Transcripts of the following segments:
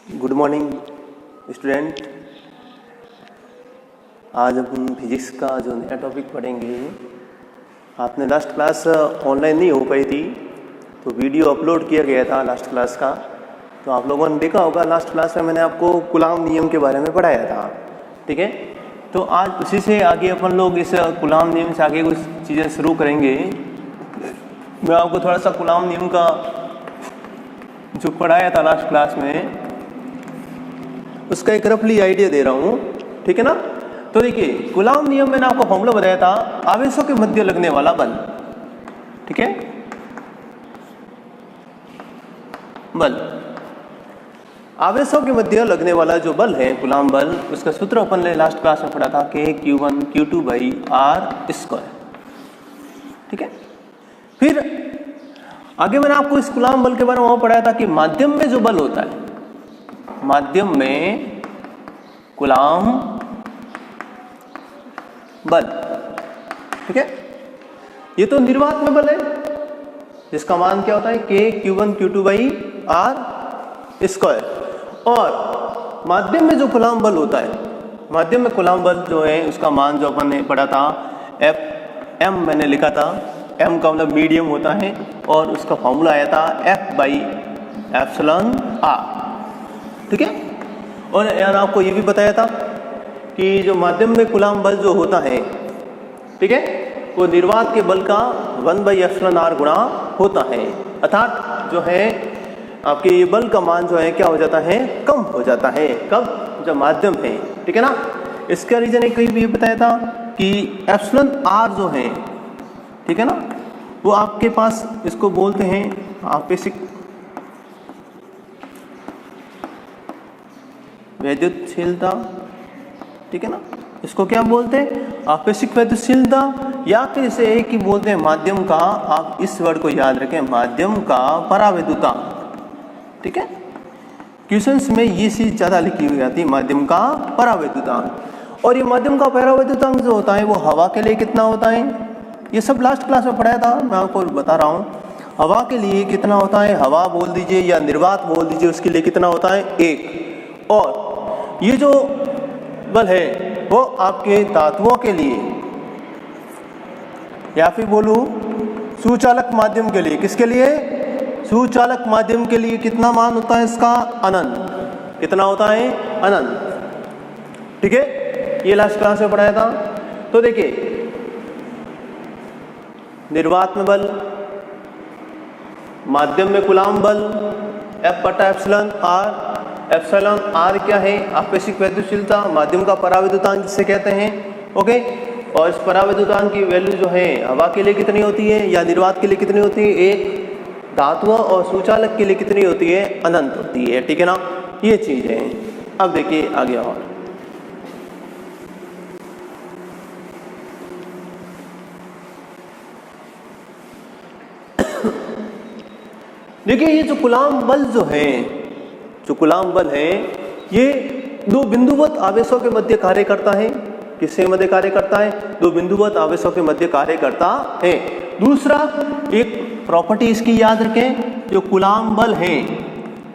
Good morning student. आज हम physics का जो नया टॉपिक पढ़ेंगे। आपने लास्ट क्लास ऑनलाइन नहीं हो पाई थी तो वीडियो अपलोड किया गया था लास्ट क्लास का, तो आप लोगों ने देखा होगा। लास्ट क्लास में मैंने आपको कूलाम नियम के बारे में पढ़ाया था, ठीक है। तो आज उसी से आगे अपन लोग इस कूलाम नियम से आगे कुछ चीज़ें शुरू करेंगे। मैं आपको थोड़ा सा कूलाम नियम का जो पढ़ाया था लास्ट क्लास में उसका एक रफली आइडिया दे रहा हूँ, ठीक है ना। तो देखिए, कूलाम नियम मैंने आपको फॉर्मूला बताया था, आवेशों के मध्य लगने वाला बल, ठीक है। बल, आवेशों के मध्य लगने वाला जो बल है कूलाम बल, उसका सूत्र अपन ने लास्ट क्लास में पढ़ा था K(Q1 Q2 R²), ठीक है। फिर आगे मैंने आपको इस कूलाम बल के बारे में पढ़ाया था कि माध्यम में जो बल होता है, माध्यम में कूलाम बल, ठीक है। ये तो निर्वात में बल है जिसका मान क्या होता है K(Q1 Q2 R²). और माध्यम में जो कूलाम बल होता है, माध्यम में कूलाम बल जो है उसका मान जो अपन ने पढ़ा था Fm, मैंने लिखा था m का मतलब मीडियम होता है और उसका फॉर्मूला आया था F/εr, ठीक है। और यार आपको ये भी बताया था कि जो माध्यम में कूलाम बल जो होता है, ठीक है, वो निर्वात के बल का 1/εr गुणा होता है। अर्थात जो है आपके ये बल का मान जो है क्या हो जाता है, कम हो जाता है। कब? जब माध्यम है, ठीक है ना। इसका रीजन एक कहीं भी बताया था कि εr जो है, ठीक है ना, वो आपके पास इसको बोलते हैं आपेक्षिक वैद्युतशीलता, ठीक है ना। इसको क्या बोलते हैं? आपेक्षिक वैद्युतशीलता, या फिर इसे एक ही बोलते हैं माध्यम का, आप इस वर्ड को याद रखें, माध्यम का परावैद्युतांक, ठीक है। क्वेश्चंस में ये चीज ज्यादा लिखी हुई आती है, माध्यम का परावैद्युतांक। और ये माध्यम का परावैद्युतांक जो होता है वो हवा के लिए कितना होता है, ये सब लास्ट क्लास में पढ़ाया था, मैं आपको बता रहा हूँ। हवा के लिए कितना होता है, हवा बोल दीजिए या निर्वात बोल दीजिए, उसके लिए कितना होता है 1। और ये जो बल है वो आपके धातुओं के लिए, या फिर बोलूं सुचालक माध्यम के लिए, किसके लिए? सुचालक माध्यम के लिए कितना मान होता है इसका? अनंत। कितना होता है? अनंत, ठीक है। ये लास्ट क्लास में पढ़ाया था। तो देखिए, निर्वात में बल, माध्यम में कूलाम बल F/εr। εr क्या है? आपेक्षिक वैद्युतशीलता, माध्यम का परावैद्युतांक जिसे कहते हैं, ओके। और इस परावैद्युतांक की वैल्यू जो है हवा के लिए कितनी होती है या निर्वात के लिए कितनी होती है? 1। धातुओं और सुचालक के लिए कितनी होती है? अनंत होती है, ठीक है ना। ये चीज है। अब देखिए आगे और देखिए, ये जो कूलाम बल जो है, जो कूलाम बल है, ये दो बिंदुवत आवेशों के मध्य कार्य करता है। किसके मध्य कार्य करता है? दो बिंदुवत आवेशों के मध्य कार्य करता है। दूसरा, एक प्रॉपर्टी इसकी याद रखें, जो कूलाम बल है,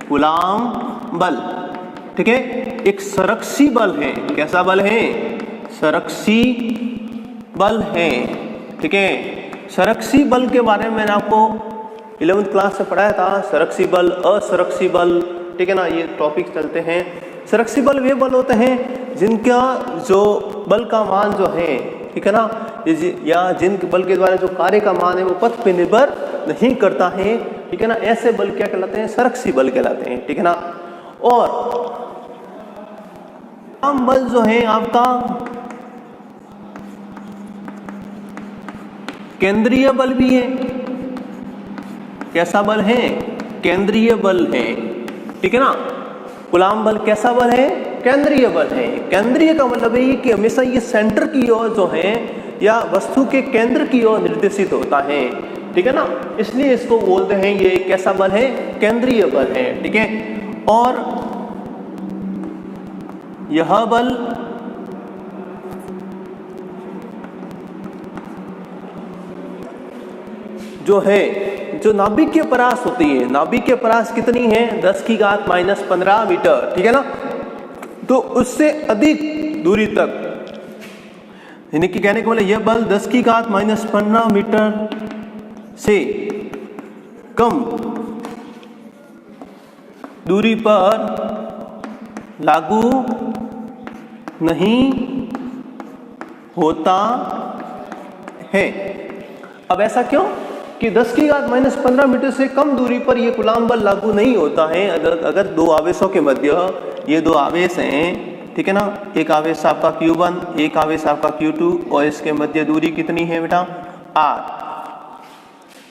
कूलाम बल, ठीक है, एक संरक्षी बल है। कैसा बल है? संरक्षी बल है, ठीक है। संरक्षी बल के बारे में मैंने आपको 11th क्लास से पढ़ाया था, संरक्षी बल, असंरक्षी बल, ठीक है ना। ये टॉपिक चलते हैं। संरक्षी बल वे बल होते हैं जिनका जो बल का मान जो है, ठीक है ना, या जिन बल के द्वारा जो कार्य का मान है वो पथ पे निर्भर नहीं करता है, ठीक है ना। ऐसे बल क्या कहलाते हैं? संरक्षी बल कहलाते हैं, ठीक है ना। और कूलाम बल जो है आपका केंद्रीय बल भी है। कैसा बल है? केंद्रीय बल है, ठीक है ना। कूलाम बल कैसा बल है? केंद्रीय बल है। केंद्रीय का मतलब है कि हमेशा ये सेंटर की ओर जो है या वस्तु के केंद्र की ओर निर्देशित होता है, ठीक है ना। इसलिए इसको बोलते हैं ये कैसा बल है? केंद्रीय बल है, ठीक है। और यह बल जो है जो नाभिक की परास होती है, नाभिक की परास कितनी है? 10 की घात -15 मीटर, ठीक है ना। तो उससे अधिक दूरी तक, यानी कि कहने को बोले यह बल 10 की घात -15 मीटर से कम दूरी पर लागू नहीं होता है। अब ऐसा क्यों कि 10 की घात -15 मीटर से कम दूरी पर यह कूलाम बल लागू नहीं होता है? अगर दो आवेशों के मध्य ये दो आवेश हैं, ठीक है ना, एक आवेश आपका Q1, एक आवेश आपका Q2, और इसके मध्य दूरी कितनी है बेटा? R।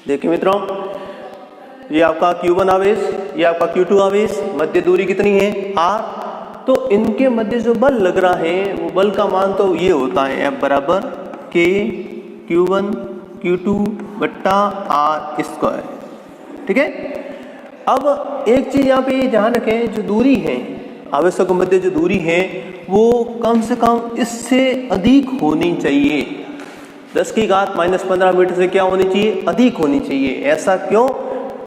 देखिए मित्रों, ये आपका Q1 आवेश, ये आपका Q2 आवेश, मध्य दूरी कितनी है? R। तो इनके मध्य जो बल लग रहा है वो बल का मान तो ये होता है F बराबर K Q1 Q2 बट्टा R स्क्वायर, ठीक है। अब एक चीज यहाँ पे ध्यान रखें, जो दूरी है आवेशों के मध्य जो दूरी है वो कम से कम इससे अधिक होनी चाहिए। 10 की घात -15 मीटर से क्या होनी चाहिए? अधिक होनी चाहिए। ऐसा क्यों?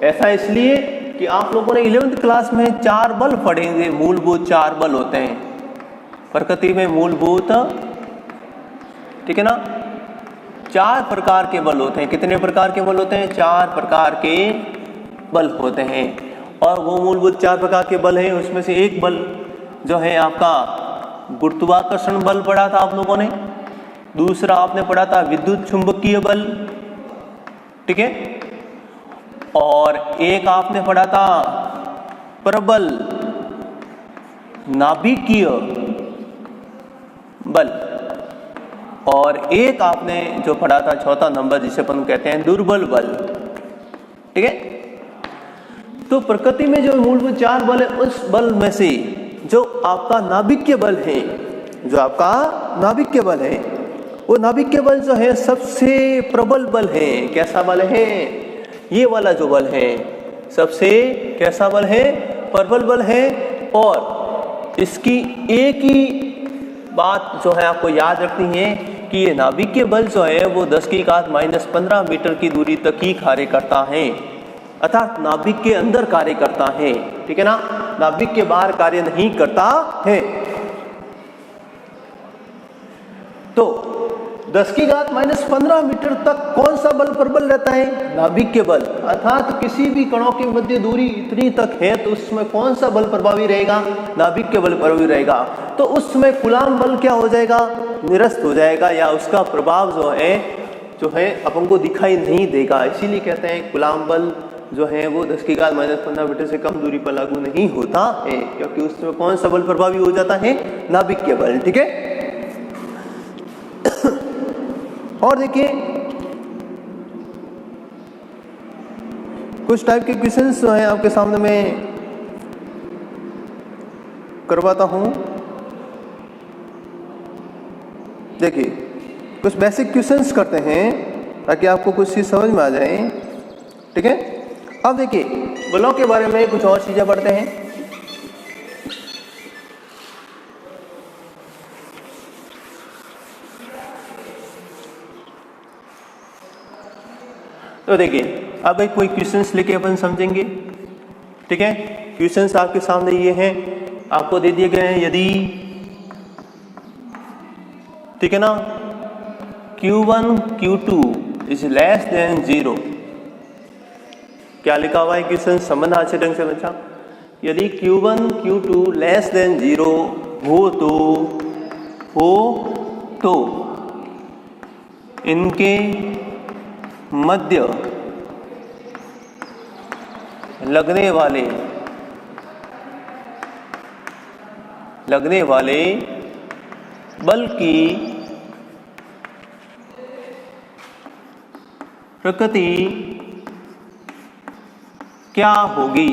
ऐसा इसलिए कि आप लोगों ने 11th क्लास में 4 बल पढ़ेंगे, मूलभूत 4 बल होते हैं प्रकृति में, मूलभूत, ठीक है ना। 4 प्रकार के बल होते हैं। कितने प्रकार के बल होते हैं? 4 प्रकार के बल होते हैं। और वो मूलभूत 4 प्रकार के बल हैं, उसमें से एक बल जो है आपका गुरुत्वाकर्षण बल पढ़ा था आप लोगों ने, दूसरा आपने पढ़ा था विद्युत चुंबकीय बल, ठीक है, और एक आपने पढ़ा था प्रबल नाभिकीय बल, और एक आपने जो पढ़ा था चौथा नंबर जिसे अपन कहते हैं दुर्बल बल, ठीक है। तो प्रकृति में जो मूलभूत 4 बल है, उस बल में से जो आपका नाभिकीय बल है, जो आपका नाभिकीय बल है, वो नाभिकीय बल जो है सबसे प्रबल बल है। कैसा बल है? ये वाला जो बल है सबसे कैसा बल है? प्रबल बल है। और इसकी एक ही बात जो है आपको याद रखनी है कि ये नाभिकीय बल जो है वो 10 की घात -15 मीटर की दूरी तक ही कार्य करता है, अर्थात नाभिक के अंदर कार्य करता है, ठीक है ना, नाभिक के बाहर कार्य नहीं करता है। तो 10 की घात -15 मीटर तक कौन सा बल प्रबल रहता है? नाभिक के बल, अर्थात किसी भी कणों की मध्य दूरी इतनी तक है तो उसमें कौन सा बल प्रभावी रहेगा? नाभिक के बल प्रभावी रहेगा। तो उसमें कूलाम बल क्या हो जाएगा? निरस्त हो जाएगा, या उसका प्रभाव जो है अपन को दिखाई नहीं देगा। इसीलिए कहते हैं कूलाम बल जो है वो 10 की घात -15 मीटर से कम दूरी पर लागू नहीं होता है, क्योंकि उसमें कौन सा बल प्रभावी हो जाता है? नाभिक के बल, ठीक है। और देखिए कुछ टाइप के क्वेश्चंस जो हैं आपके सामने मैं करवाता हूं। देखिए कुछ बेसिक क्वेश्चंस करते हैं ताकि आपको कुछ चीज समझ में आ जाए, ठीक है। अब देखिए बलों के बारे में कुछ और चीजें पढ़ते हैं। तो देखिए अब एक कोई क्वेश्चंस लेके अपन समझेंगे, ठीक है। क्वेश्चंस आपके सामने ये हैं, आपको दे दिए गए हैं। यदि, ठीक है ना, Q1 Q2 is less than 0, क्या लिखा हुआ है क्वेश्चन? संबंध अच्छे ढंग से बचा। यदि Q1 Q2 लेस देन 0 हो तो इनके मध्य लगने वाले बल की प्रकृति क्या होगी?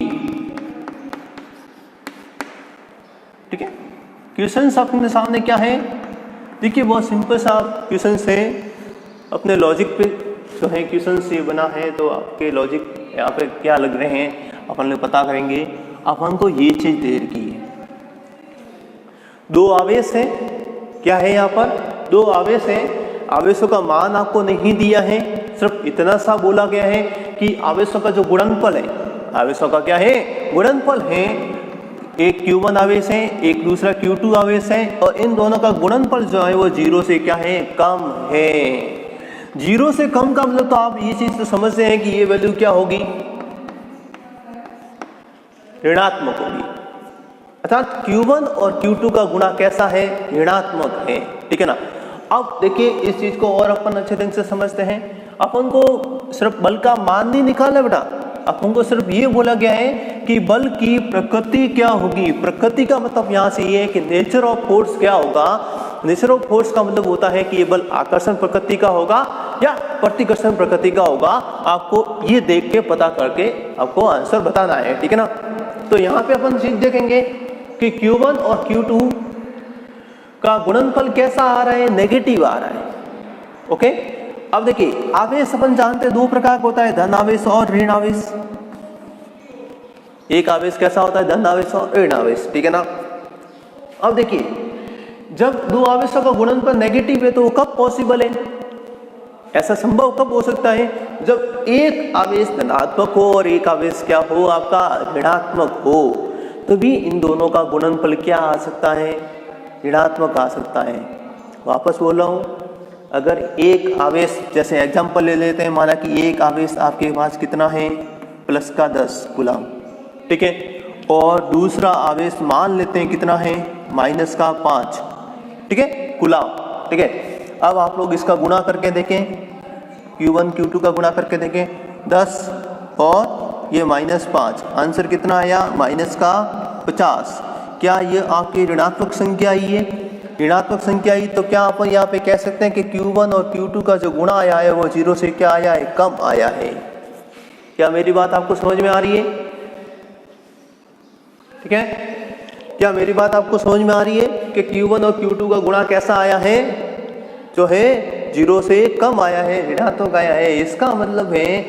ठीक है। क्वेश्चन अपने सामने क्या है? देखिए बहुत सिंपल सा क्वेश्चन है, अपने लॉजिक पे जो है क्वेश्चन से बना है, तो आपके लॉजिक यहाँ पे क्या लग रहे हैं अपन लोग पता करेंगे। अपन को ये चीज दे रखी है, 2 आवेश है। क्या है यहाँ पर? 2 आवेश है। आवेशों का मान आपको नहीं दिया है, सिर्फ इतना सा बोला गया है कि आवेशों का जो गुणनफल है, आवेशों का क्या है, गुणनफल है। एक Q1 आवेश है, एक दूसरा Q2 आवेश है, और इन दोनों का गुणनफल जो है वो 0 से क्या है, कम है। 0 से कम का मतलब तो आप ये चीज तो समझते हैं कि ये वैल्यू क्या होगी, ऋणात्मक होगी। अर्थात Q1 और Q2 का गुणा कैसा है, ऋणात्मक है, ठीक है ना। अब देखिए इस चीज को और अपन अच्छे ढंग से समझते हैं। अपन को सिर्फ बल का मान नहीं निकालना बेटा, अपन को सिर्फ ये बोला गया है कि बल की प्रकृति क्या होगी। प्रकृति का मतलब यहाँ से ये है कि नेचर ऑफ फोर्स क्या होगा। नेचर ऑफ फोर्स का मतलब होता है कि ये बल आकर्षण प्रकृति का होगा या प्रतिकर्षण प्रकृति का होगा। आपको ये देख के पता करके आपको आंसर बताना है, ठीक है ना। तो यहाँ पे अपन चीज देखेंगे कि Q1 और Q2 का गुणनफल कैसा आ रहा है, नेगेटिव आ रहा है। ओके, अब देखिए आवेश अपन जानते हैं दो प्रकार का होता है, धन आवेश और ऋण आवेश। एक आवेश कैसा होता है, धन आवेश और ऋण आवेश, ठीक है ना। अब देखिए जब दो आवेशों का गुणनफल नेगेटिव है तो वो कब पॉसिबल है, ऐसा संभव कब हो सकता है, जब एक आवेश धनात्मक हो और एक आवेश क्या हो, आपका ऋणात्मक हो। तभी इन दोनों का गुणनफल क्या आ सकता है, ऋणात्मक आ सकता है। वापस बोल रहा हूँ, अगर एक आवेश, जैसे एग्जांपल ले लेते हैं, माना कि एक आवेश आपके पास कितना है, प्लस का 10 कूलम, ठीक है, और दूसरा आवेश मान लेते हैं कितना है, माइनस का 5, ठीक है, कूलम, ठीक है। अब आप लोग इसका गुणा करके देखें, Q1 Q2 का गुणा करके देखें, 10 और ये -5, आंसर कितना आया, माइनस का 50। क्या ये आपकी ऋणात्मक संख्या आई है, ऋणात्मक संख्या आई, तो क्या अपन यहाँ पे कह सकते हैं कि Q1 और Q2 का जो गुणा आया है वो 0 से क्या आया है, कम आया है। क्या मेरी बात आपको समझ में आ रही है, ठीक है। क्या मेरी बात आपको समझ में आ रही है कि Q1 और Q2 का गुणा कैसा आया है, जो है 0 से कम आया है, ऋणात्मक आया है। इसका मतलब है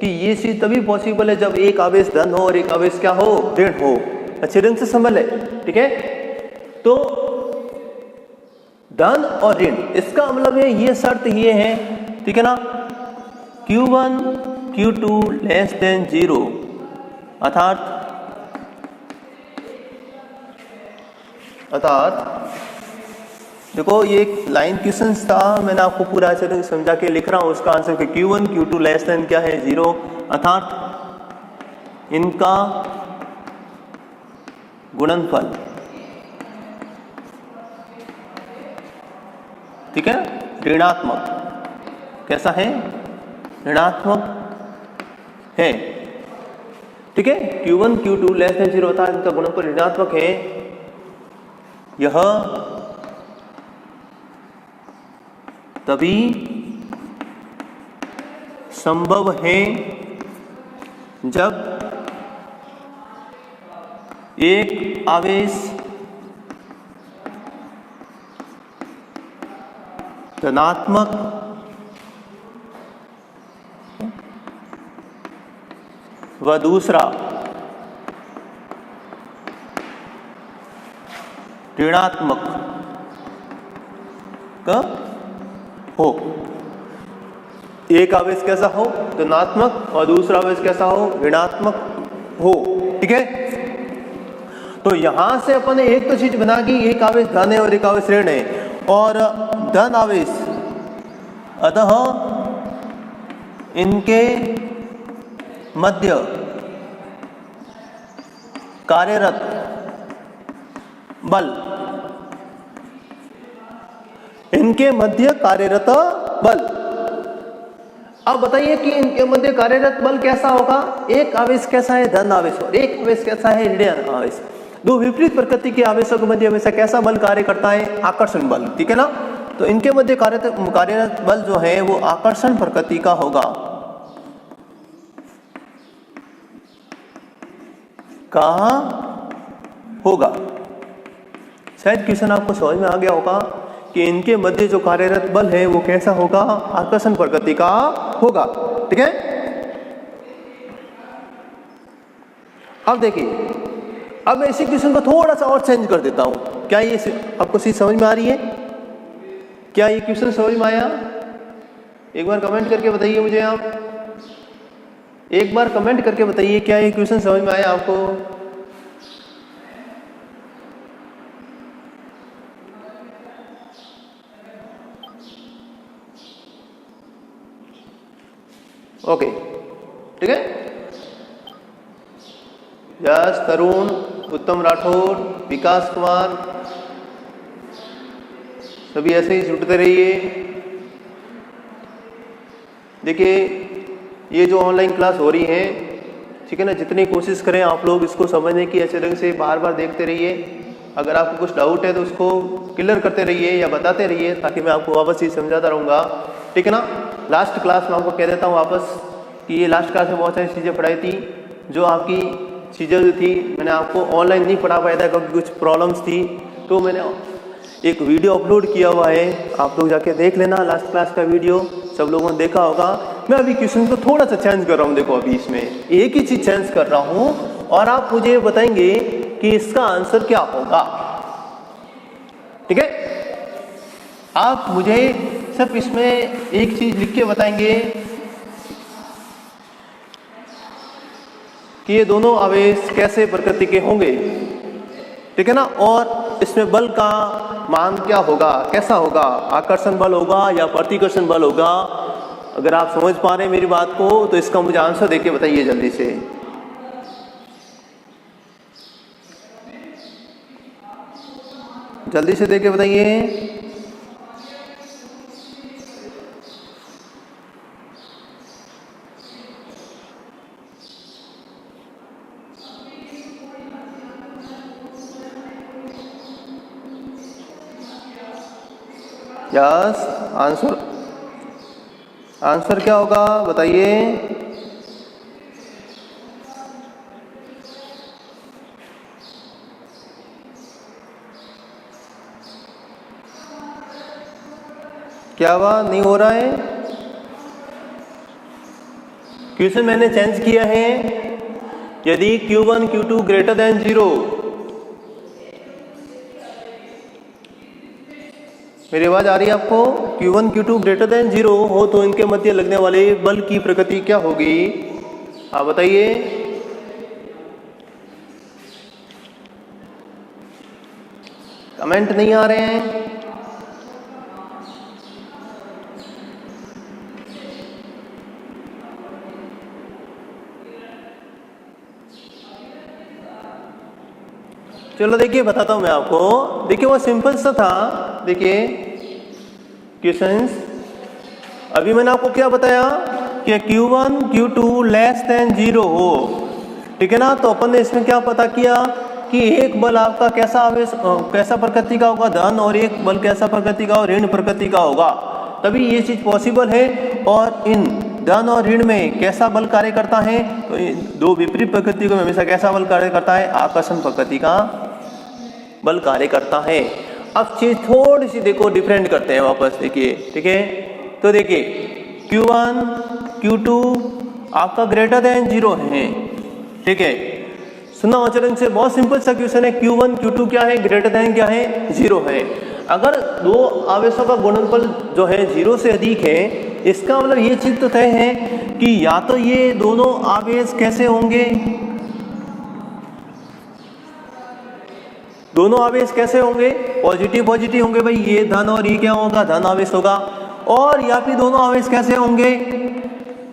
कि ये चीज तभी पॉसिबल है जब एक आवेश धन हो और एक आवेश क्या हो, ऋण हो। अच्छे ढंग से समझ ले, ठीक है। तो धन और ऋण, इसका मतलब है ये शर्त ये है, ठीक है ना, Q1 Q2 लेस देन 0, अर्थात देखो ये एक लाइन क्वेश्चन था, मैंने आपको पूरा अच्छे ढंग से समझा के लिख रहा हूँ। उसका आंसर कि Q1 Q2 लेस देन क्या है, 0, अर्थात इनका गुणनफल, ठीक है, ऋणात्मक, कैसा है, ऋणात्मक है, ठीक है। Q1 Q2 लेस देन 0 होता है, इनका गुणनफल ऋणात्मक है। यह तभी संभव है जब एक आवेश धनात्मक व दूसरा ऋणात्मक का हो। एक आवेश कैसा हो, धनात्मक, और दूसरा आवेश कैसा हो, ऋणात्मक हो, ठीक है। तो यहां से अपन ने एक तो चीज बना कि एक आवेश धन है और एक आवेश ऋण है, और धन आवेश, अतः इनके मध्य कार्यरत बल, इनके मध्य कार्यरत बल। अब बताइए कि इनके मध्य कार्यरत बल कैसा होगा, एक आवेश कैसा है, धन आवेश, और एक आवेश कैसा है, ऋण आवेश। दो विपरीत प्रकृति के आवेशों के मध्य हमेशा कैसा बल कार्य करता है, आकर्षण बल, ठीक है ना। तो इनके मध्य कार्यरत बल जो है वो आकर्षण प्रकृति का होगा। कहाँ होगा, शायद क्वेश्चन आपको समझ में आ गया होगा कि इनके मध्य जो कार्यरत बल है वो कैसा होगा, आकर्षण प्रकृति का होगा, ठीक है। अब देखिए, अब मैं इसी क्वेश्चन को थोड़ा सा और चेंज कर देता हूं। क्या ये आपको चीज समझ में आ रही है, क्या ये क्वेश्चन समझ में आया, एक बार कमेंट करके बताइए मुझे आप। एक बार कमेंट करके बताइए क्या ये क्वेश्चन समझ में आया आपको? ओके, ठीक है। यश, तरुण, उत्तम राठौर, विकास कुमार, सभी ऐसे ही जुड़ते रहिए। देखिए ये जो ऑनलाइन क्लास हो रही है, ठीक है ना, जितनी कोशिश करें आप लोग इसको समझने की, अच्छे ढंग से बार बार देखते रहिए। अगर आपको कुछ डाउट है तो उसको क्लियर करते रहिए या बताते रहिए, ताकि मैं आपको वापस ही समझाता रहूँगा, ठीक है ना। लास्ट क्लास में आपको कह देता हूँ वापस कि ये लास्ट क्लास में बहुत सारी चीज़ें पढ़ाई थी, जो आपकी चीज़ें जो थी मैंने आपको ऑनलाइन नहीं पढ़ा पाया था क्योंकि कुछ प्रॉब्लम्स थी। तो मैंने एक वीडियो अपलोड किया हुआ है, आप लोग जाके देख लेना लास्ट क्लास का वीडियो, सब लोगों ने देखा होगा। मैं अभी क्वेश्चन को थोड़ा सा चेंज कर रहा हूँ। देखो अभी इसमें एक ही चीज़ चेंज कर रहा हूँ और आप मुझे बताएंगे कि इसका आंसर क्या होगा, ठीक है। आप मुझे सिर्फ इसमें एक चीज़ लिख के बताएंगे कि ये दोनों आवेश कैसे प्रकृति के होंगे, ठीक है ना, और इसमें बल का मान क्या होगा, कैसा होगा, आकर्षण बल होगा या प्रतिकर्षण बल होगा। अगर आप समझ पा रहे हैं मेरी बात को तो इसका मुझे आंसर देके बताइए जल्दी से। जल्दी से देके बताइए। यस, आंसर क्या होगा बताइए। क्या बात नहीं हो रहा है? क्वेश्चन मैंने चेंज किया है। यदि Q1 Q2 ग्रेटर देन 0, मेरी आवाज आ रही है आपको? Q1 Q2 ग्रेटर देन 0 हो तो इनके मध्य लगने वाले बल की प्रकृति क्या होगी, आप बताइए। कमेंट नहीं आ रहे हैं। चलो देखिए बताता हूं मैं आपको। देखिए वो सिंपल सा था। देखिए क्वेश्चंस अभी मैंने आपको क्या बताया कि Q1 Q2 लेस देन 0 हो, ठीक है ना। तो अपन ने इसमें क्या पता किया कि एक बल आपका कैसा आवेश कैसा प्रकृति का होगा, धन, और एक बल कैसा प्रकृति का और ऋण प्रकृति का होगा, तभी ये चीज पॉसिबल है। और इन धन और ऋण में कैसा बल कार्य करता है, तो दो विपरीत प्रकृति को हमेशा कैसा बल कार्य करता है, आकर्षण प्रकृति का बल कार्य करता है। अब चीज थोड़ी सी देखो डिफरेंट करते हैं वापस, देखिए, ठीक है। तो देखिए Q1 Q2 आपका ग्रेटर देन 0 है, ठीक है। सुना आचरण से बहुत सिंपल सा क्वेश्चन है। Q1 Q2 क्या है, ग्रेटर देन क्या है, 0 है। अगर दो आवेशों का गुणनफल जो है 0 से अधिक है, इसका मतलब ये चीज तो तय है कि या तो ये दोनों आवेश कैसे होंगे, दोनों आवेश कैसे होंगे, पॉजिटिव पॉजिटिव होंगे भाई, ये धन और ये क्या होगा, धन आवेश होगा। और या फिर दोनों आवेश कैसे होंगे,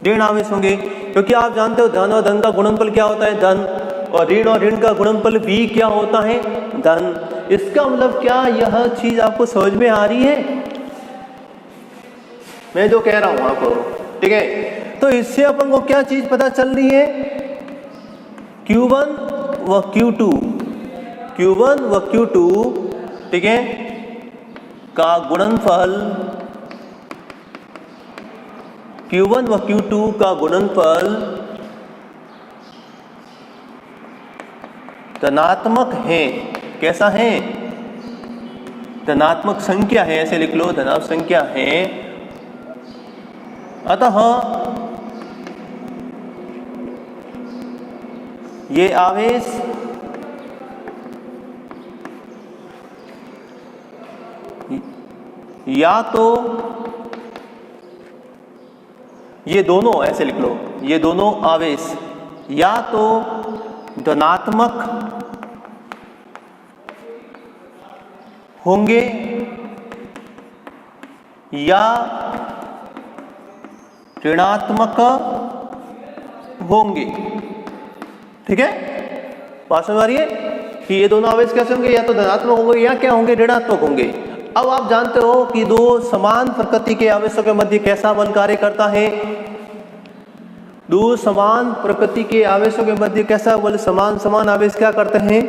ऋण आवेश होंगे, क्योंकि आप जानते हो धन और धन का गुणनफल क्या होता है, धन, और ऋण का गुणनफल भी क्या होता है, धन। इसका मतलब क्या यह चीज आपको समझ में आ रही है मैं जो कह रहा हूं आपको, ठीक है। तो इससे अपन को क्या चीज पता चल रही है, Q1 व Q2, Q1 व Q2, ठीक है, का गुणनफल, Q1 व Q2 का गुणनफल धनात्मक है। कैसा है, धनात्मक संख्या है, ऐसे लिख लो, धनात्मक संख्या है। अतः ये आवेश या तो ये दोनों ऐसे लिख लो, ये दोनों आवेश या तो धनात्मक होंगे या ऋणात्मक होंगे। ठीक है, बात समझ आ रही है कि ये दोनों आवेश कैसे होंगे, या तो धनात्मक होंगे या क्या होंगे, ऋणात्मक होंगे। अब आप जानते हो कि दो समान प्रकृति के आवेशों के मध्य कैसा बल कार्य करता है। दो समान प्रकृति के आवेशों के मध्य कैसा बल, समान समान आवेश क्या करते हैं,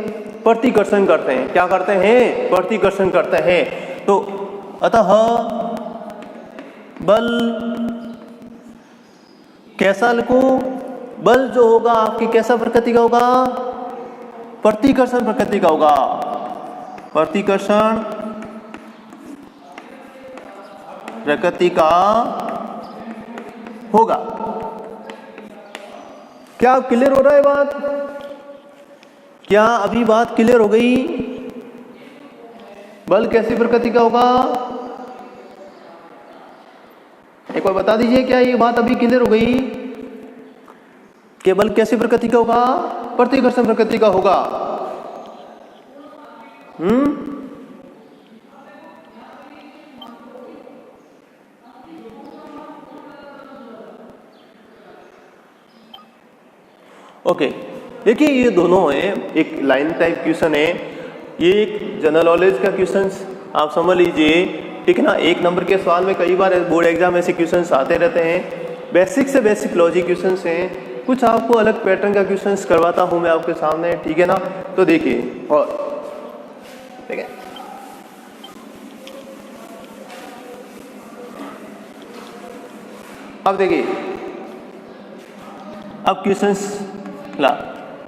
प्रतिकर्षण करते हैं। क्या करते हैं, प्रतिकर्षण करते हैं। तो अतः बल कैसा लिखूं, बल जो होगा आपकी कैसा प्रकृति का होगा, प्रतिकर्षण प्रकृति का होगा, प्रतिकर्षण प्रकृति का होगा। क्या अब क्लियर हो रहा है बात, क्या अभी बात क्लियर हो गई? बल कैसी प्रकृति का होगा, एक बार बता दीजिए, क्या ये बात अभी क्लियर हो गई कि बल कैसी प्रकृति का होगा, प्रतिकर्षण प्रकृति का होगा। ओके, देखिए ये दोनों है, एक लाइन टाइप क्वेश्चन है, ये एक जनरल नॉलेज का क्वेश्चन आप समझ लीजिए। ठीक है ना, एक नंबर के सवाल में कई बार बोर्ड एग्जाम ऐसे क्वेश्चंस आते रहते हैं। बेसिक से बेसिक लॉजिक क्वेश्चंस हैं, कुछ आपको अलग पैटर्न का क्वेश्चंस करवाता हूं मैं आपके सामने। ठीक है ना, तो देखिए, और ठीक है, अब देखिए, अब क्वेश्चंस ला,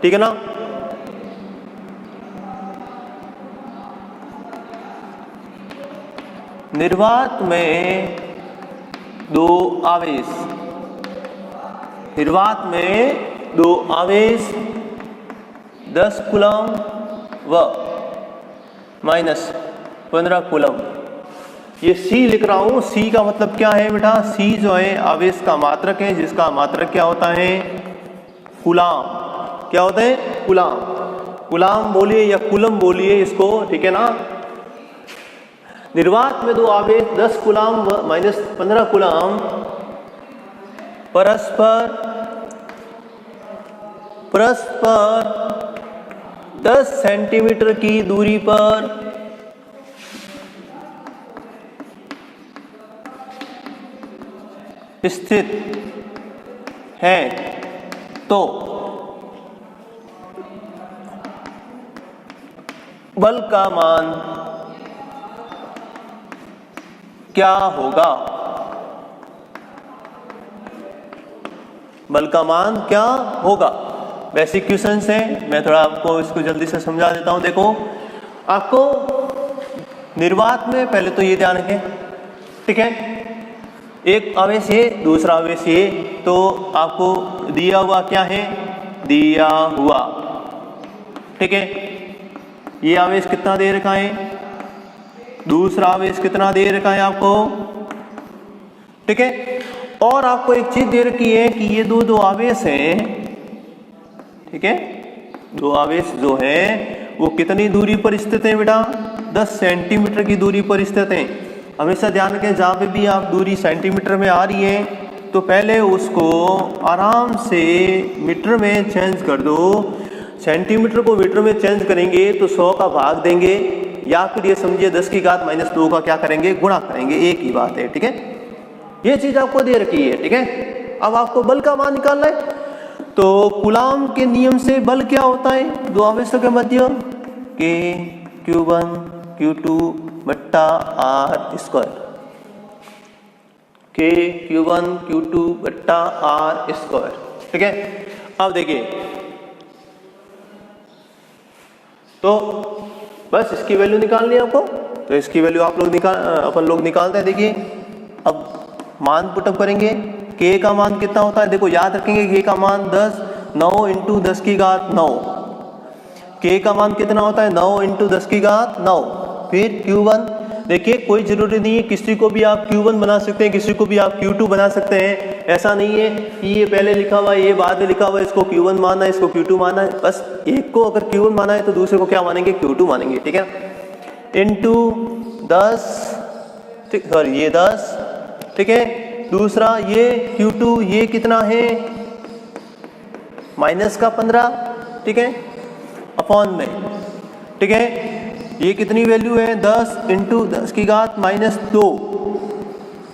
ठीक है ना। निर्वात में दो आवेश, निर्वात में दो आवेश 10 कूलम व -15 कूलम। ये C लिख रहा हूं, C का मतलब क्या है बेटा, C जो है आवेश का मात्रक है, जिसका मात्रक क्या होता है, कूलाम। क्या होता है, कूलाम। कूलाम बोलिए या कूलम बोलिए इसको, ठीक है ना। निर्वात में दो आवेश 10 कूलाम व -15 कूलाम परस्पर 10 सेंटीमीटर की दूरी पर स्थित है, तो बल का मान क्या होगा, बल का मान क्या होगा। बेसिक क्वेश्चंस हैं, मैं थोड़ा आपको इसको जल्दी से समझा देता हूं। देखो, आपको निर्वात में पहले तो ये ध्यान रखें, ठीक है, एक आवेश है, दूसरा आवेश है, तो आपको दिया हुआ क्या है, दिया हुआ, ठीक है, ये आवेश कितना दे रखा है, दूसरा आवेश कितना दे रखा है आपको, ठीक है। और आपको एक चीज दे रखी है कि ये दो आवेश हैं, ठीक है, दो आवेश जो है वो कितनी दूरी पर स्थित है बेटा, 10 सेंटीमीटर की दूरी पर स्थित है। हमेशा ध्यान रखें, जहाँ पे भी आप दूरी सेंटीमीटर में आ रही है तो पहले उसको आराम से मीटर में चेंज कर दो। सेंटीमीटर को मीटर में चेंज करेंगे तो 100 का भाग देंगे, या फिर ये समझिए 10 की घात -2 का क्या करेंगे, गुणा करेंगे, एक ही बात है, ठीक है। ये चीज आपको दे रखी है, ठीक है। अब आपको बल का मान निकालना है, तो कूलाम के नियम से बल क्या होता है दो आवेशों के मध्य, K Q1 Q2 बट्टा R square, K Q1 Q2 बट्टा R स्क्वायर, ठीक है। अब देखिए, तो बस इसकी वैल्यू निकालनी है आपको, तो इसकी वैल्यू आप लोग अपन लोग निकालते हैं। देखिए, अब मान पुटअप करेंगे, K का मान कितना होता है, देखो याद रखेंगे, K का मान 9 इंटू 10 की घात 9, K का मान कितना होता है, 9 इंटू 10 की घात 9। फिर Q1 देखिए कोई ज़रूरी नहीं है, किसी को भी आप Q1 बना सकते हैं, किसी को भी आप Q2 बना सकते हैं। ऐसा नहीं है कि ये पहले लिखा हुआ है, ये बाद में लिखा हुआ है, इसको Q1 मानना है, इसको Q2 मानना है। बस एक को अगर Q1 माना है तो दूसरे को क्या मानेंगे, Q2 मानेंगे, ठीक है। इंटू 10, ठीक, सॉरी ये 10, ठीक है। दूसरा ये Q2, ये कितना है, माइनस का 15, ठीक है, अपॉन में, ठीक है। ये कितनी वैल्यू है, 10 इंटू 10 की घात -2,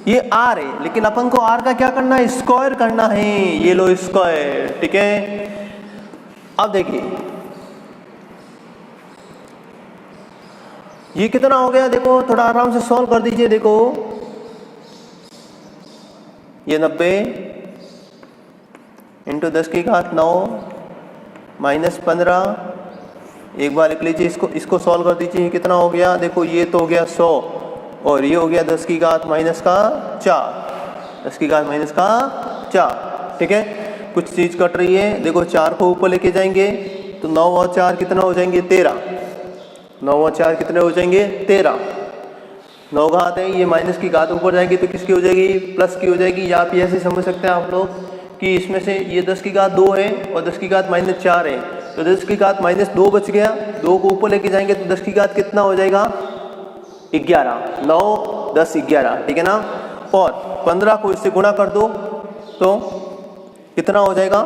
ये R है, लेकिन अपन को R का क्या करना है, स्क्वायर करना है, ये लो स्क्वायर, ठीक है। अब देखिए ये कितना हो गया, देखो थोड़ा आराम से सॉल्व कर दीजिए। देखो ये 90 इंटू 10 की घात 9 -15, एक बार लिख लीजिए, इसको सॉल्व कर दीजिए। कितना हो गया, देखो ये तो हो गया 100 और ये हो गया 10 की घात -4, 10 की घात -4, ठीक है। कुछ चीज़ कट रही है, देखो 4 को ऊपर लेके जाएंगे तो 9 और 4 कितना हो जाएंगे, 13, 9 और 4 कितने हो जाएंगे, 13, 9 घात है, ये माइनस की घात ऊपर जाएगी तो किसकी हो जाएगी, प्लस की हो जाएगी। या आप ऐसे समझ सकते हैं आप लोग कि इसमें से ये 10 की घात 2 है और 10 की घात -4 है, तो 10 की घात -2 बच गया, 2 को ऊपर लेके जाएंगे तो 10 की घात कितना हो जाएगा, 11, 9 10 11, ठीक है ना। और 15 को इससे गुणा कर दो तो कितना हो जाएगा,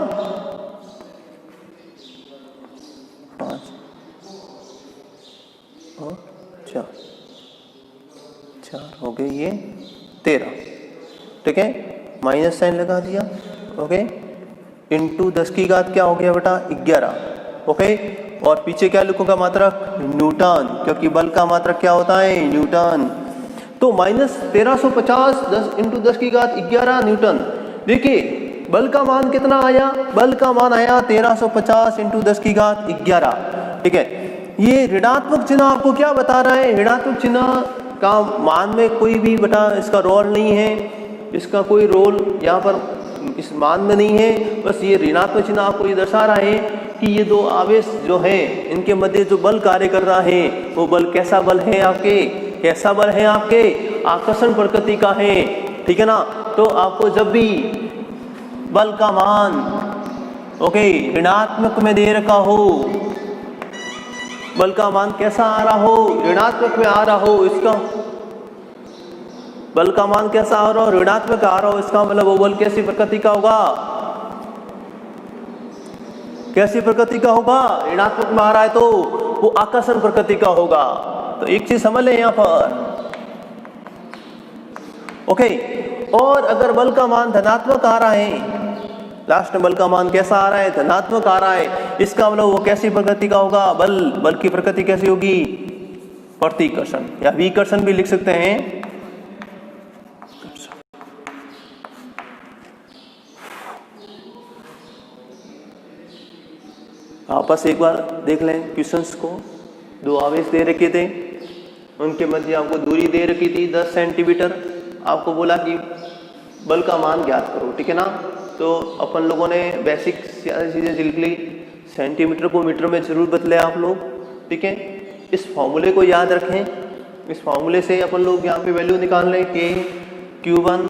5 और 4 हो गए, ये 13, ठीक है, माइनस साइन लगा दिया, ओके। इंटू 10 की घात क्या हो गया बेटा, 11, ओके। और पीछे क्या लिखूंगा, मात्रक न्यूटन, क्योंकि बल का मात्रक क्या होता है, न्यूटन। तो -1350 10 इंटू 10 की घात 11 न्यूटन। देखिए बल का मान कितना आया, बल का मान आया 1350 इंटू 10 की घात 11, ठीक है। ये ऋणात्मक चिन्ह आपको क्या बता रहा है, ऋणात्मक चिन्ह का मान में कोई भी बेटा इसका रोल नहीं है, इसका कोई रोल यहाँ पर इस मान में नहीं है। बस ये ऋणात्मक चिन्ह आपको ये दर्शा रहा है कि ये दो आवेश जो है इनके मध्य जो बल कार्य कर रहा है वो बल कैसा बल है आपके, कैसा बल है आपके, आकर्षण प्रकृति का है, ठीक है ना। तो आपको जब भी बल का मान ओके ऋणात्मक में दे रखा हो, बल का मान कैसा आ रहा हो, ऋणात्मक में आ रहा हो, इसका बल का मान कैसा आ रहा हो, ऋणात्मक आ रहा हो, इसका मतलब वो बल कैसी प्रकृति का होगा, कैसी प्रकृति का होगा, ऋणात्मक में आ रहा है तो वो आकर्षण प्रकृति का होगा। तो एक चीज समझ लें यहां पर, ओके। और अगर बल का मान धनात्मक आ रहा है, लास्ट में बल का मान कैसा आ रहा है, धनात्मक आ रहा है, इसका मतलब वो कैसी प्रकृति का होगा, बल की प्रकृति कैसी होगी, प्रतिकर्षण या विकर्षण भी लिख सकते हैं। आपस एक बार देख लें क्वेश्चंस को, दो आवेश दे रखे थे, उनके मध्य आपको दूरी दे रखी थी 10 सेंटीमीटर, आपको बोला कि बल का मान ज्ञात करो, ठीक है ना। तो अपन लोगों ने बेसिक चीज़ें लिख ली, सेंटीमीटर को मीटर में जरूर बदले आप लोग, ठीक है। इस फॉर्मूले को याद रखें, इस फॉर्मूले से अपन लोग यहाँ पे वैल्यू निकाल लें कि Q1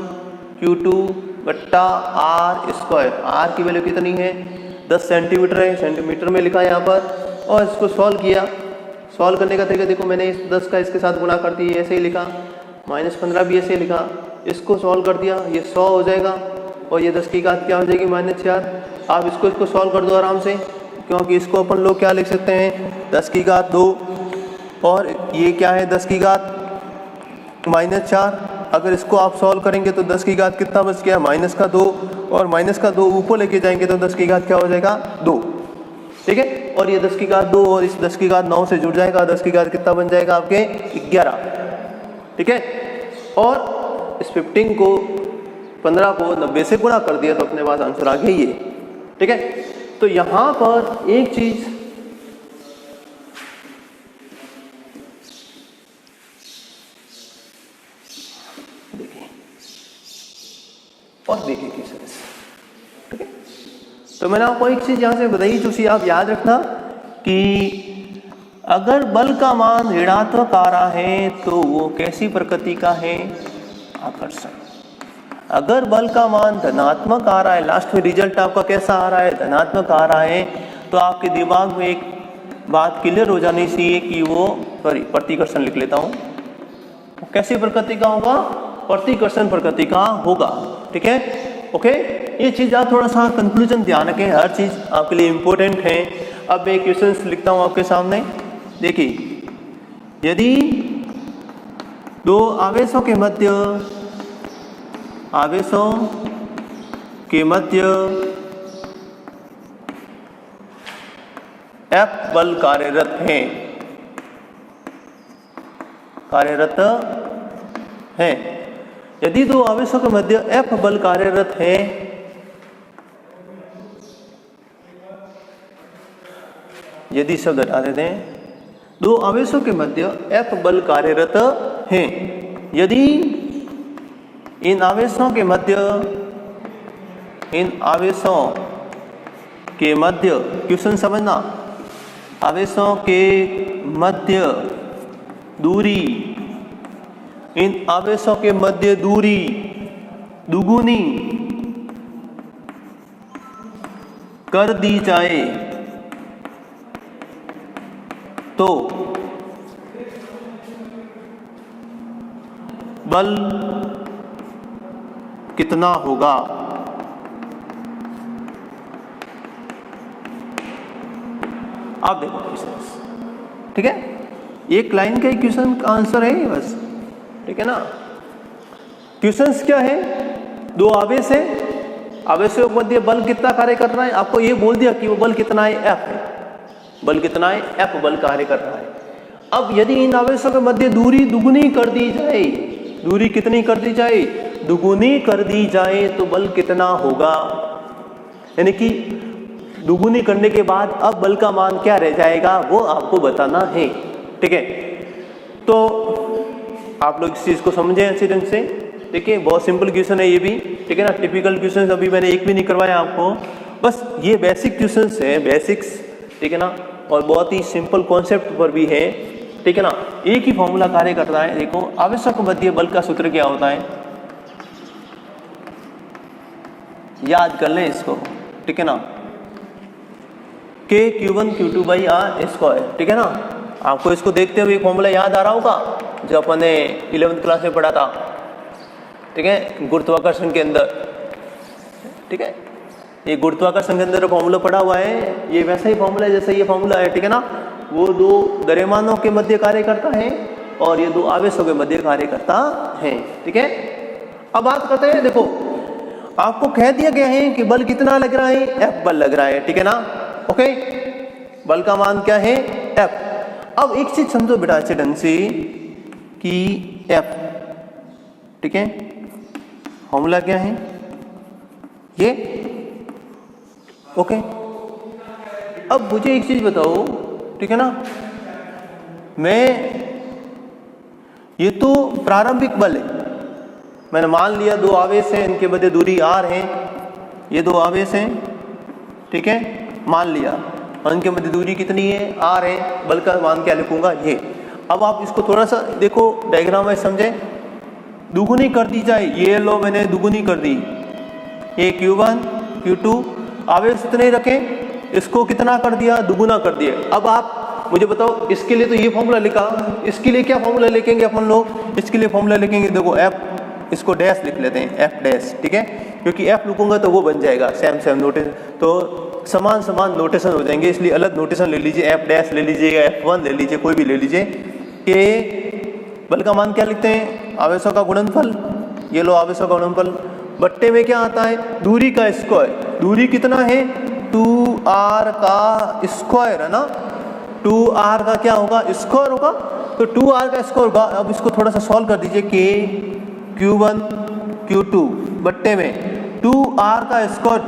Q2 बट्टा R स्क्वायर, R की वैल्यू कितनी है 10 सेंटीमीटर है, सेंटीमीटर में लिखा है यहाँ पर। और इसको सॉल्व किया, सॉल्व करने का तरीका देखो, मैंने इस 10 का इसके साथ गुणा कर दिया, ऐसे ही लिखा, -15 भी ऐसे ही लिखा, इसको सॉल्व कर दिया, ये 100 हो जाएगा और ये 10 की घात क्या हो जाएगी -4। आप इसको सॉल्व कर दो आराम से, क्योंकि इसको अपन लोग क्या लिख सकते हैं 10 की घात 2 और ये क्या है 10 की घात -4। अगर इसको आप सॉल्व करेंगे तो 10 की घात कितना बच गया, -2 और -2 ऊपर लेके जाएंगे तो 10 की घात क्या हो जाएगा 2, ठीक है। और ये 10 की घात 2 और इस 10 की घात 9 से जुड़ जाएगा, 10 की घात कितना बन जाएगा आपके 11, ठीक है। और इस 15 को 15 को 90 से गुणा कर दिया तो अपने पास आंसर आ गया ये, ठीक है। तो यहां पर एक चीज और देखिए किस तरह से, ठीक है। तो मैंने आपको एक चीज यहां से बताई, जो सी आप याद रखना कि अगर बल का मान ऋणात्मक आ रहा है तो वो कैसी प्रकृति का है? आकर्षण। अगर बल का मान धनात्मक आ रहा है, लास्ट में रिजल्ट आपका कैसा आ रहा है? धनात्मक आ रहा है, तो आपके दिमाग में एक बात क्लियर हो जानी चाहिए कि वो प्रतिकर्षण लिख लेता हूँ। कैसी प्रकृति का होगा? प्रतिकर्षण प्रकृति का होगा। ठीक है, ओके। ये चीज़ आप थोड़ा सा कंक्लूजन ध्यान रखें, हर चीज़ आपके लिए इम्पोर्टेंट है। अब मैं क्वेश्चंस लिखता हूँ आपके सामने। देखिए, यदि दो आवेशों के मध्य F बल कार्यरत है, यदि दो आवेशों के मध्य F बल कार्यरत है, यदि शब्द हटा देते हैं, दो आवेशों के मध्य F बल कार्यरत है, यदि इन आवेशों के मध्य क्वेश्चन समझना, आवेशों के मध्य दूरी, इन आवेशों के मध्य दूरी दुगुनी कर दी जाए तो बल कितना होगा? आप देखो क्वेश्चंस, ठीक है, एक लाइन का क्वेश्चन का आंसर है बस। ठीक है ना। क्वेश्चंस क्या है? दो आवेश है, आवेशों के मध्य बल कितना कार्य कर रहा है, आपको ये बोल दिया कि वो बल कितना है, F है। बल कितना है? F बल कार्य कर रहा है। अब यदि इन आवेशों के मध्य दूरी दुगुनी कर दी जाए, दूरी कितनी कर दी जाए? दुगुनी कर दी जाए तो बल कितना होगा? यानी कि दुगुनी करने के बाद अब बल का मान क्या रह जाएगा, वो आपको बताना है। ठीक है, तो आप लोग इस चीज़ को समझें अच्छे ढंग से। देखिए, बहुत सिंपल क्वेश्चन है ये भी। ठीक है ना। टिपिकल क्वेश्चन अभी मैंने एक भी नहीं करवाया आपको, बस ये बेसिक क्वेश्चन है, बेसिक्स। ठीक है ना, और बहुत ही सिंपल कॉन्सेप्ट पर भी है। ठीक है ना। एक ही फॉर्मूला कार्य करता है। देखो, आवेशों के मध्य बल का सूत्र क्या होता है, याद कर लें इसको। ठीक है ना, K/Q1 Q2 by R square. ठीक है ना। आपको इसको देखते हुए फॉर्मूला याद आ रहा होगा जो अपन ने 11th क्लास में पढ़ा था। ठीक है, गुरुत्वाकर्षण के अंदर। ठीक है, ये गुरुत्वाकर्षण के अंदर फॉर्मूला पढ़ा हुआ है, ये वैसा ही फॉर्मूला है जैसा ये फॉर्मूला है। ठीक है ना। वो दो द्रव्यमानों के मध्य कार्य करता है और ये दो आवेशों के मध्य कार्य करता है। ठीक है, अब बात करते हैं। देखो, आपको कह दिया गया है कि बल कितना लग रहा है, F बल लग रहा है। ठीक है ना। ओके, बल का मान क्या है, F। अब एक चीज समझो बेटा अच्छे ढंग से कि F, ठीक है, फॉर्मूला क्या है ये। ओके, अब मुझे एक चीज बताओ। ठीक है ना, मैं ये तो प्रारंभिक बल है, मैंने मान लिया दो आवेश हैं, इनके मध्य दूरी R है, ये दो आवेश हैं। ठीक है, मान लिया, और इनके मध्य दूरी कितनी है, R है। बल का मान क्या लिखूंगा, ये। अब आप इसको थोड़ा सा देखो, डायग्राम में समझें। दुगुनी कर दी जाए, ये लो मैंने दुगुनी कर दी, ये Q1 Q2 आवेश इतने रखें, इसको कितना कर दिया, दुगुना कर दिया। अब आप मुझे बताओ, इसके लिए तो ये फॉर्मूला लिखा, इसके लिए क्या फॉर्मूला लिखेंगे अपन लोग? इसके लिए फॉर्मूला लिखेंगे, देखो F, इसको डैश लिख लेते हैं, F डैश। ठीक है, क्योंकि F लिखूंगा तो वो बन जाएगा सेम नोटिस, तो समान नोटेशन हो जाएंगे, इसलिए अलग नोटेशन ले लीजिए। F डैश ले लीजिएगा, F1 ले लीजिए, कोई भी ले लीजिए। कि बल का मान क्या लिखते हैं, आवेशों का गुणनफल। ये लो आवेशों का गुणनफल, बट्टे में क्या आता है, दूरी का स्क्वायर। दूरी कितना है, 2r का स्क्वायर है ना। 2r का क्या होगा, स्क्वायर होगा, तो 2r का स्क्वायर होगा। अब इसको थोड़ा सा सॉल्व कर दीजिए, कि Q1 Q2 बट्टे में 2r का स्क्वायर,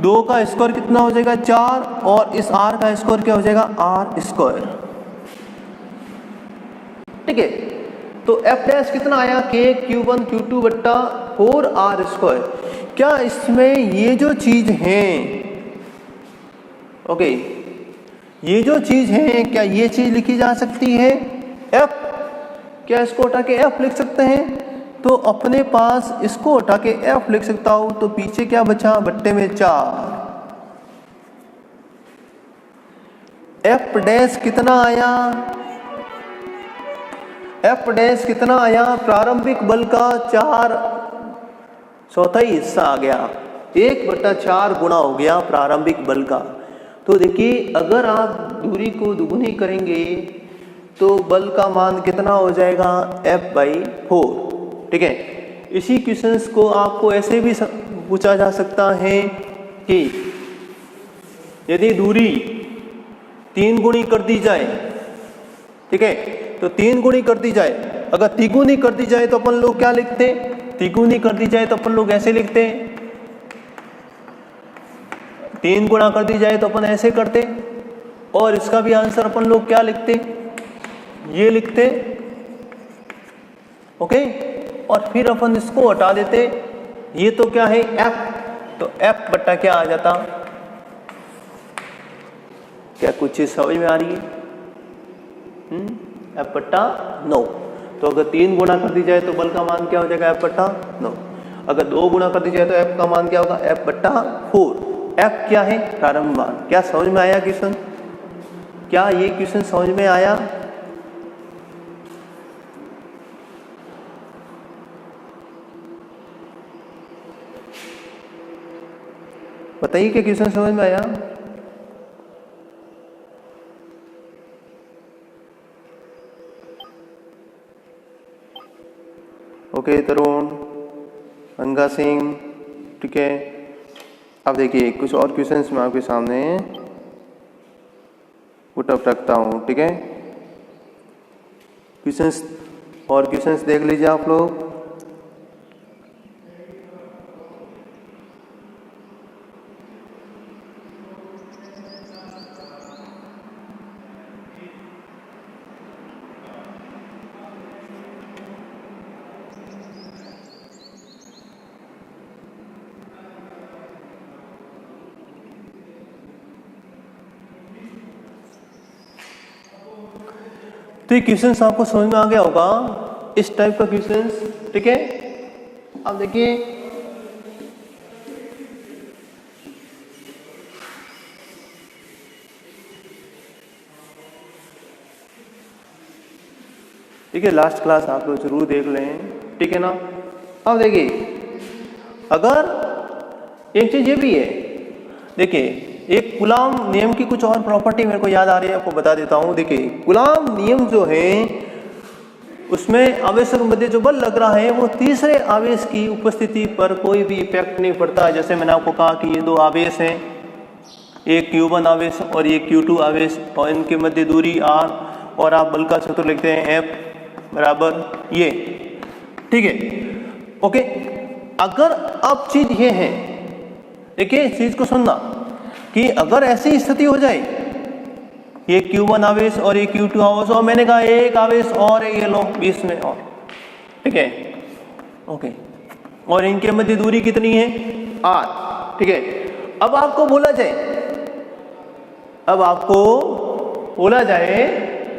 2 का स्क्वायर कितना हो जाएगा, 4, और इस r का स्क्वायर क्या हो जाएगा, r स्क्वायर। ठीक है, तो F डैश कितना आया, K/Q1 Q2 बट्टा 4r स्क्वायर। क्या इसमें ये जो चीज है, ओके, ये जो चीज है, क्या ये चीज लिखी जा सकती है F? क्या इसको उठा के F लिख सकते हैं? तो अपने पास इसको उठा के F लिख सकता हूं, तो पीछे क्या बचा? बट्टे में 4। F डैश कितना आया? F डैश कितना आया? प्रारंभिक बल का 4/4 हिस्सा आ गया। 1/4 गुणा हो गया प्रारंभिक बल का। तो देखिए, अगर आप दूरी को दुगुनी करेंगे तो बल का मान कितना हो जाएगा? F/4। ठीक है। इसी क्वेश्चंस को आपको ऐसे भी पूछा जा सकता है कि यदि दूरी 3 गुणी कर दी जाए, ठीक है, तो 3 गुणी कर दी जाए। अगर तिगुनी कर दी जाए तो अपन लोग क्या लिखते? तिगुनी कर दी जाए तो अपन लोग ऐसे लिखते। 3 गुणा कर दी जाए तो अपन ऐसे करते। और इसका भी आंसर अपन लोग क्या लिखते? ये लिखते। ओके। और फिर अपन इसको हटा देते। ये तो क्या है? F। तो F बट्टा क्या आ जाता? क्या कुछ चीज समझ में आ रही है? F/9। तो अगर 3 गुणा कर दी जाए तो बल का मान क्या हो जाएगा? F/9। अगर 2 गुणा कर दी जाए तो F का मान क्या होगा? F/4। F क्या है? प्रारंभ मान। क्या समझ में आया क्वेश्चन? क्या ये क्वेश्चन समझ में आया? बताइए क्या क्वेश्चन समझ में आया? ओके तरुण, अंगा सिंह, ठीक है। अब देखिए कुछ और क्वेश्चंस मैं आपके सामने पुट अप रखता हूँ, ठीक है। क्वेश्चंस देख लीजिए आप लोग। तो ये क्वेश्चंस आपको समझ में आ गया होगा, इस टाइप का क्वेश्चंस, ठीक है। अब देखिए ठीक है, लास्ट क्लास आप लोग जरूर देख लें, ठीक है ना। अब देखिए, अगर एक चीज ये भी है, देखिए एक कूलाम नियम की कुछ और प्रॉपर्टी मेरे को याद आ रही है, आपको बता देता हूं। देखिए कूलाम नियम जो है उसमें आवेशों के मध्य जो बल लग रहा है वो तीसरे आवेश की उपस्थिति पर कोई भी इफेक्ट नहीं पड़ता। जैसे मैंने आपको कहा कि ये 2 आवेश हैं, एक Q1 आवेश और एक Q2 आवेश, और इनके मध्य दूरी R, और आप बल का सूत्र लिखते हैं F बराबर ये, ठीक है। ओके, अगर अब चीज ये है, देखिए इस चीज को सुनना, कि अगर ऐसी स्थिति हो जाए, ये Q1 आवेश और ये Q2 आवेश, और मैंने कहा एक आवेश और है, ये लो बीच में और, ठीक है, ओके, और इनके मध्य दूरी कितनी है? R, ठीक है। अब आपको बोला जाए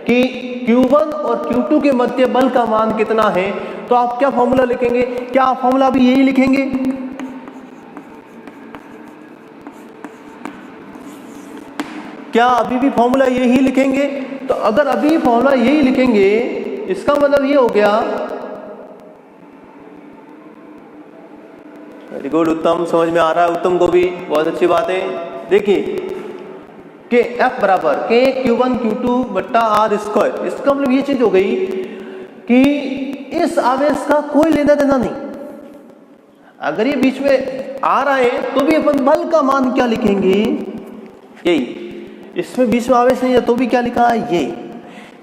कि Q1 और Q2 के मध्य बल का मान कितना है, तो आप क्या फॉर्मूला लिखेंगे? क्या आप फॉर्मूला भी यही लिखेंगे? क्या अभी भी फॉर्मूला यही लिखेंगे? तो अगर अभी फॉर्मूला यही लिखेंगे, इसका मतलब ये हो गया, वेरी गुड उत्तम, समझ में आ रहा है उत्तम को भी, बहुत अच्छी बात है। देखिए कि F बराबर के Q1 Q2 बट्टा R स्क्वायर, इसका मतलब ये चीज हो गई कि इस आवेश का कोई लेना देना नहीं। अगर ये बीच में आ रहा है तो भी अपन बल का मान क्या लिखेंगे? यही। इसमें बीच में आवेश नहीं है तो भी क्या लिखा है? ये।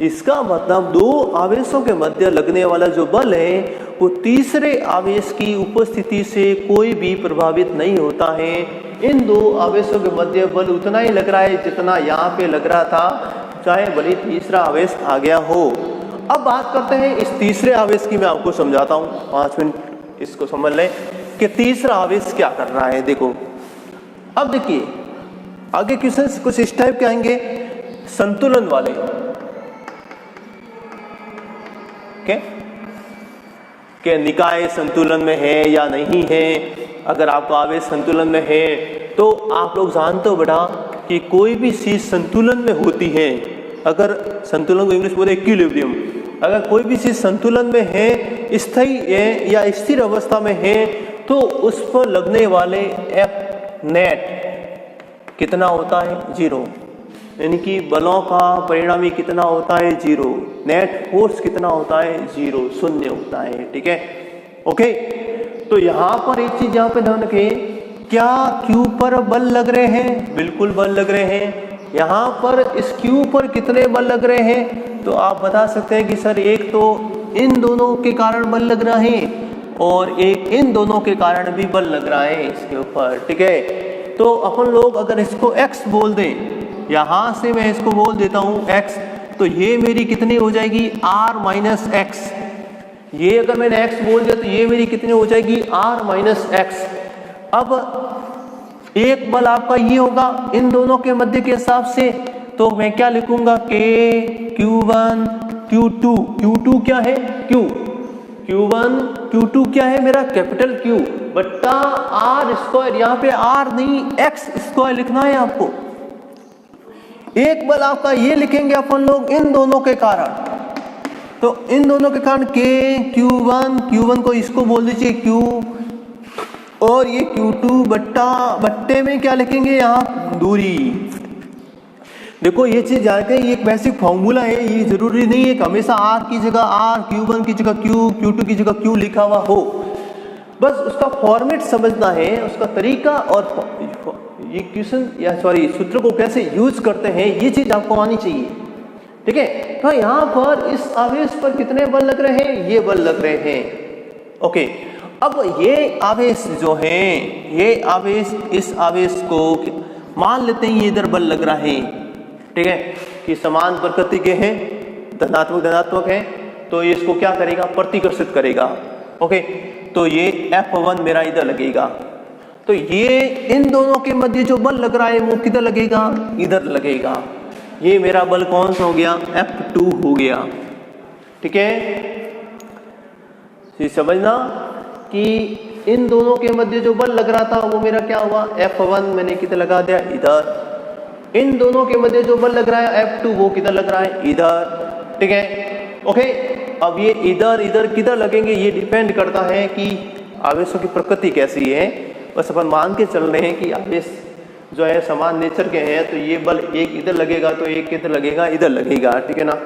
इसका मतलब 2 आवेशों के मध्य लगने वाला जो बल है वो तीसरे आवेश की उपस्थिति से कोई भी प्रभावित नहीं होता है। इन 2 आवेशों के मध्य बल उतना ही लग रहा है जितना यहाँ पे लग रहा था, चाहे भले तीसरा आवेश आ गया हो। अब बात करते हैं इस तीसरे आवेश की, मैं आपको समझाता हूँ, 5 मिनट इसको समझ लें कि तीसरा आवेश क्या कर रहा है। देखो अब देखिए आगे क्वेश्चंस कुछ इस टाइप के आएंगे संतुलन वाले, के निकाय संतुलन में है या नहीं है। अगर आपका आवेश संतुलन में है तो आप लोग जानते हो बेटा कि कोई भी चीज संतुलन में होती है, अगर संतुलन को इंग्लिश बोले इक्विलिब्रियम, अगर कोई भी चीज संतुलन में है, स्थायी है या स्थिर अवस्था में है, तो उस पर लगने वाले एफ नेट कितना होता है? 0। यानी कि बलों का परिणामी कितना होता है? 0। नेट फोर्स कितना होता है? 0, शून्य होता है। ठीक है, ओके। तो यहाँ पर एक चीज यहाँ पे ध्यान रखें, क्या Q पर बल लग रहे हैं? बिल्कुल बल लग रहे हैं। यहाँ पर इस Q पर कितने बल लग रहे हैं? तो आप बता सकते हैं कि सर एक तो इन दोनों के कारण बल लग रहा है और एक इन दोनों के कारण भी बल लग रहा है इसके ऊपर। ठीक है, तो अपन लोग अगर इसको x बोल दें, यहाँ से मैं इसको बोल देता हूँ x, तो ये मेरी कितनी हो जाएगी? r minus x. ये अगर मैंने x बोल दिया तो ये मेरी कितनी हो जाएगी? r minus x. अब एक बल आपका ये होगा इन दोनों के मध्य के हिसाब से, तो मैं क्या लिखूंगा? k q1 q2। q2 क्या है? q। q1 q2 क्या है मेरा? कैपिटल Q बट्टा r स्क्वायर। यहाँ पे r नहीं x स्क्वायर लिखना है आपको। एक बल आपका ये लिखेंगे अपन लोग इन दोनों के कारण, तो इन दोनों के कारण k q1 को इसको बोल दीजिए q, और ये q2 बट्टे में क्या लिखेंगे? यहाँ दूरी। देखो ये चीज जानते हैं, ये एक बेसिक फॉर्मूला है, ये जरूरी नहीं है कि हमेशा r की जगह r, q1 की जगह q, q2 की जगह q लिखा हुआ हो। बस उसका फॉर्मेट समझना है, उसका तरीका, और ये क्वेश्चन या सॉरी सूत्र को कैसे यूज करते हैं ये चीज आपको आनी चाहिए। ठीक है, तो यहाँ पर इस आवेश पर कितने बल लग रहे हैं? ये बल लग रहे हैं। ओके, अब ये आवेश जो है, ये आवेश, इस आवेश को मान लेते हैं ये इधर बल लग रहा है। ठीक है, कि समान प्रकृति के हैं, धनात्मक है, तो ये इसको क्या करेगा? प्रतिकर्षित करेगा। ओके, तो ये F1 मेरा इधर लगेगा, तो ये इन दोनों के मध्य जो बल लग रहा है वो किधर लगेगा? इधर लगेगा। ये मेरा बल कौन सा हो गया? F2 हो गया। ठीक है, ये समझना कि इन दोनों के मध्य जो बल लग रहा था वो मेरा क्या हुआ? F1 मैंने किधर लगा दिया? इधर। इन दोनों के मध्य जो बल लग रहा है F2 वो किधर लग रहा है? इधर। ठीक है, ओके। अब ये इधर किधर लगेंगे ये डिपेंड करता है कि आवेशों की प्रकृति कैसी है। बस अपन मान के चल रहे हैं कि आवेश जो है समान नेचर के हैं, तो ये बल एक इधर लगेगा तो एक किधर लगेगा? इधर लगेगा। ठीक है ना।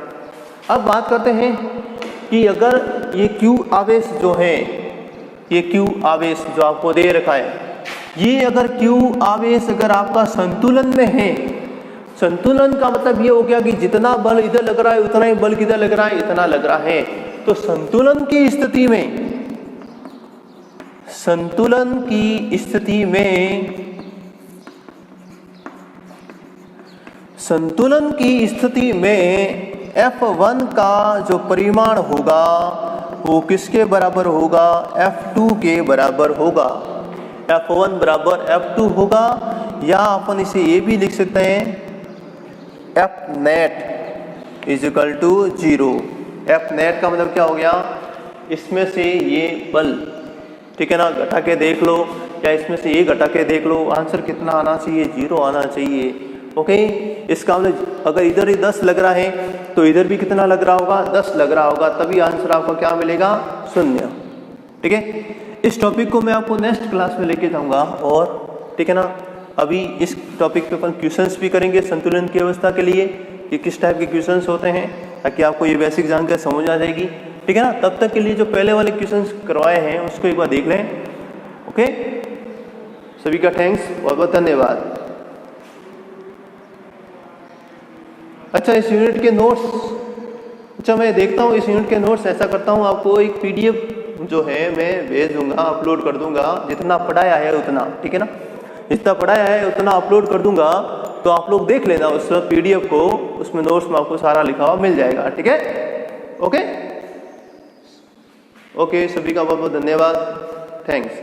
अब बात करते हैं कि अगर ये Q आवेश जो है, ये Q आवेश जो आपको दे रखा है, ये अगर Q आवेश अगर आपका संतुलन में है, संतुलन का मतलब ये हो गया कि जितना बल इधर लग रहा है उतना ही बल किधर लग रहा है? इतना लग रहा है। तो संतुलन की स्थिति में F1 का जो परिमाण होगा वो किसके बराबर होगा? F2 के बराबर होगा। F1 बराबर F2 होगा, या अपन इसे ये भी लिख सकते हैं F net is equal to 0। F net का मतलब क्या हो गया? इसमें से ये बल, ठीक है ना, घटा के देख लो, या इसमें से ये घटा के देख लो, आंसर कितना आना चाहिए? 0 आना चाहिए। ओके, इसका मतलब अगर इधर ही 10 लग रहा है तो इधर भी कितना लग रहा होगा? 10 लग रहा होगा, तभी आंसर आपका क्या मिलेगा? 0। ठीक है, इस टॉपिक को मैं आपको नेक्स्ट क्लास में लेके जाऊंगा, और ठीक है ना, अभी इस टॉपिक पे अपन क्वेश्चंस भी करेंगे संतुलन की अवस्था के लिए कि किस टाइप के क्वेश्चंस होते हैं, ताकि आपको ये बेसिक जानकारी समझ आ जाएगी। ठीक है ना। तब तक के लिए जो पहले वाले क्वेश्चंस करवाए हैं उसको एक बार देख लें। ओके, सभी का थैंक्स, बहुत बहुत धन्यवाद। अच्छा, इस यूनिट के नोट्स, अच्छा मैं देखता हूँ इस यूनिट के नोट्स, ऐसा करता हूँ आपको एक PDF जो है मैं भेज दूंगा, अपलोड कर दूंगा, जितना पढ़ाया है उतना। ठीक है ना, जितना पढ़ाया है उतना अपलोड कर दूंगा, तो आप लोग देख लेना उस PDF को, उसमें नोट्स में आपको सारा लिखा हुआ मिल जाएगा। ठीक है, ओके, सभी का बहुत बहुत धन्यवाद, थैंक्स।